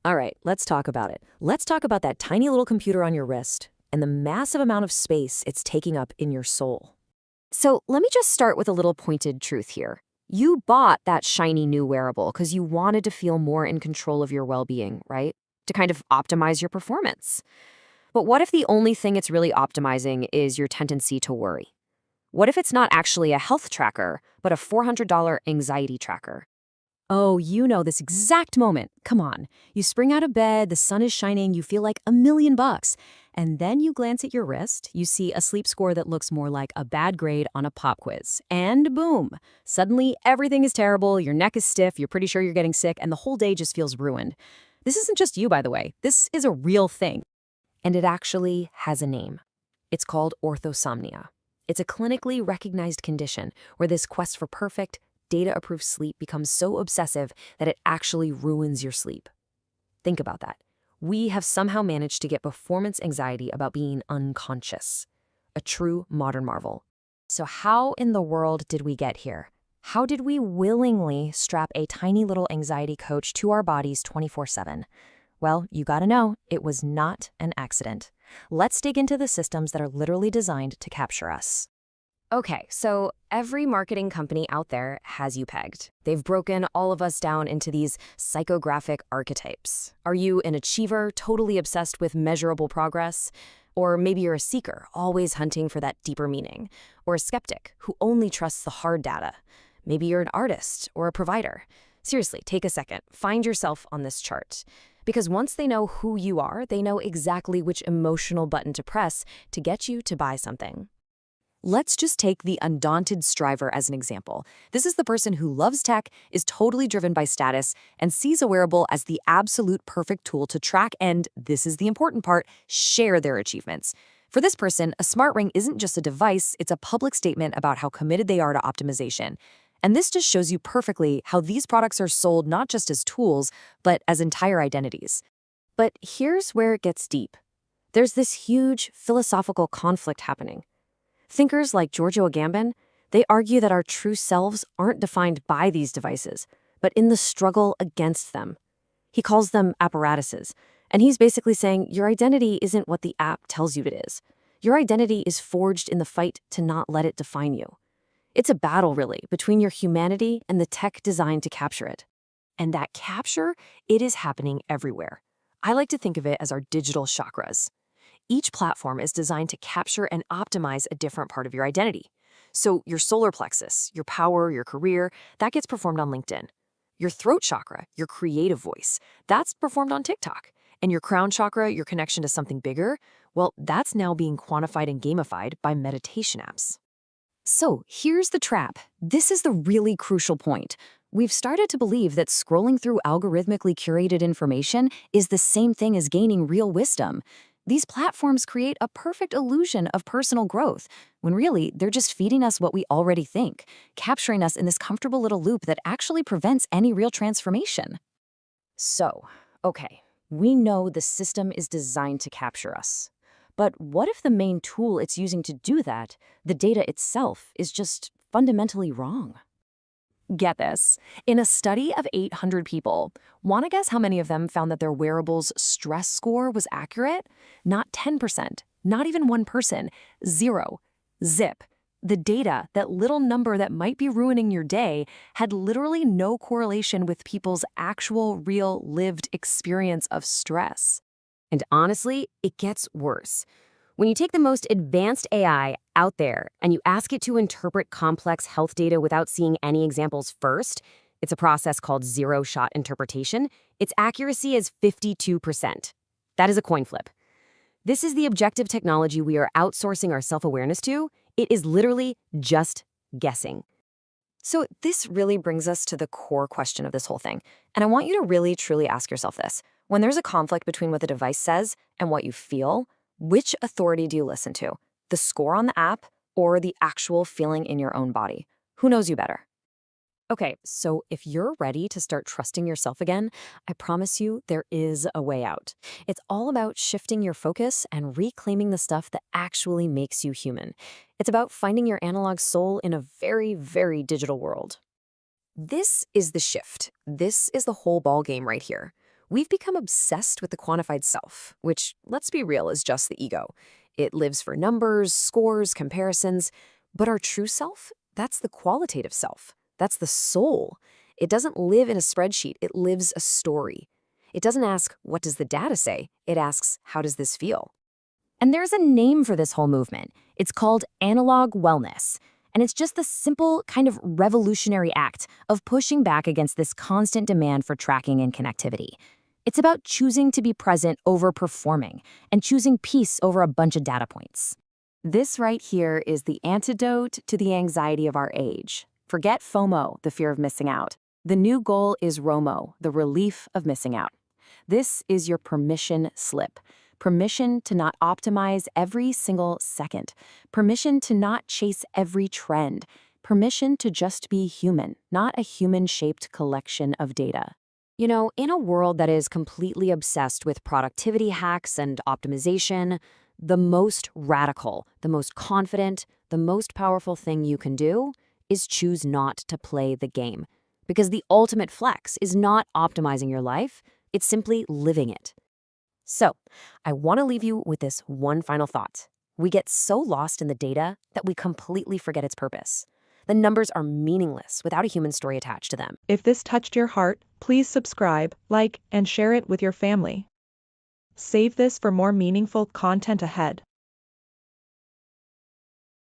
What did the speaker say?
All right, let's talk about it. Let's talk about that tiny little computer on your wrist and the massive amount of space it's taking up in your soul. So let me just start with a little pointed truth here. You bought that shiny new wearable because you wanted to feel more in control of your well-being, right? To kind of optimize your performance. But what if the only thing it's really optimizing is your tendency to worry? What if it's not actually a health tracker, but a $400 anxiety tracker? Oh, you know this exact moment. Come on. You spring out of bed, the sun is shining, you feel like $1,000,000. And then you glance at your wrist, you see a sleep score that looks more like a bad grade on a pop quiz. And boom, suddenly everything is terrible, your neck is stiff, you're pretty sure you're getting sick, and the whole day just feels ruined. This isn't just you, by the way. This is a real thing. And it actually has a name. It's called orthosomnia. It's a clinically recognized condition where this quest for perfect, data-approved sleep becomes so obsessive that it actually ruins your sleep. Think about that. We have somehow managed to get performance anxiety about being unconscious. A true modern marvel. So how in the world did we get here? How did we willingly strap a tiny little anxiety coach to our bodies 24/7? Well, you gotta know, it was not an accident. Let's dig into the systems that are literally designed to capture us. Okay, so every marketing company out there has you pegged. They've broken all of us down into these psychographic archetypes. Are you an achiever, totally obsessed with measurable progress? Or maybe you're a seeker, always hunting for that deeper meaning. Or a skeptic who only trusts the hard data. Maybe you're an artist or a provider. Seriously, take a second. Find yourself on this chart. Because once they know who you are, they know exactly which emotional button to press to get you to buy something. Let's just take the undaunted striver as an example. This is the person who loves tech, is totally driven by status, and sees a wearable as the absolute perfect tool to track and, this is the important part, share their achievements. For this person, a smart ring isn't just a device, it's a public statement about how committed they are to optimization. And this just shows you perfectly how these products are sold not just as tools, but as entire identities. But here's where it gets deep. There's this huge philosophical conflict happening. Thinkers like Giorgio Agamben, they argue that our true selves aren't defined by these devices, but in the struggle against them. He calls them apparatuses, and he's basically saying your identity isn't what the app tells you it is. Your identity is forged in the fight to not let it define you. It's a battle, really, between your humanity and the tech designed to capture it. And that capture, it is happening everywhere. I like to think of it as our digital chakras. Each platform is designed to capture and optimize a different part of your identity. So your solar plexus, your power, your career, that gets performed on LinkedIn. Your throat chakra, your creative voice, that's performed on TikTok. And your crown chakra, your connection to something bigger, well, that's now being quantified and gamified by meditation apps. So here's the trap. This is the really crucial point. We've started to believe that scrolling through algorithmically curated information is the same thing as gaining real wisdom. These platforms create a perfect illusion of personal growth, when really they're just feeding us what we already think, capturing us in this comfortable little loop that actually prevents any real transformation. So, okay, we know the system is designed to capture us. But what if the main tool it's using to do that, the data itself, is just fundamentally wrong? Get this. In a study of 800 people, want to guess how many of them found that their wearable's stress score was accurate? Not 10%, not even one person, zero. Zip. The data, that little number that might be ruining your day, had literally no correlation with people's actual, real, lived experience of stress. And honestly, it gets worse. When you take the most advanced AI out there and you ask it to interpret complex health data without seeing any examples first, it's a process called zero-shot interpretation. Its accuracy is 52%. That is a coin flip. This is the objective technology we are outsourcing our self-awareness to. It is literally just guessing. So this really brings us to the core question of this whole thing. And I want you to really, truly ask yourself this. When there's a conflict between what the device says and what you feel, which authority do you listen to? The score on the app or the actual feeling in your own body? Who knows you better? Okay, so if you're ready to start trusting yourself again, I promise you there is a way out. It's all about shifting your focus and reclaiming the stuff that actually makes you human. It's about finding your analog soul in a very, very digital world. This is the shift. This is the whole ball game right here. We've become obsessed with the quantified self, which, let's be real, is just the ego. It lives for numbers, scores, comparisons. But our true self, that's the qualitative self. That's the soul. It doesn't live in a spreadsheet, it lives a story. It doesn't ask, what does the data say? It asks, how does this feel? And there's a name for this whole movement. It's called analog wellness. And it's just the simple, kind of revolutionary act of pushing back against this constant demand for tracking and connectivity. It's about choosing to be present over performing and choosing peace over a bunch of data points. This right here is the antidote to the anxiety of our age. Forget FOMO, the fear of missing out. The new goal is ROMO, the relief of missing out. This is your permission slip. Permission to not optimize every single second. Permission to not chase every trend. Permission to just be human, not a human-shaped collection of data. You know, in a world that is completely obsessed with productivity hacks and optimization, the most radical, the most confident, the most powerful thing you can do is choose not to play the game. Because the ultimate flex is not optimizing your life, it's simply living it. So, I want to leave you with this one final thought. We get so lost in the data that we completely forget its purpose. The numbers are meaningless without a human story attached to them. If this touched your heart, please subscribe, like, and share it with your family. Save this for more meaningful content ahead.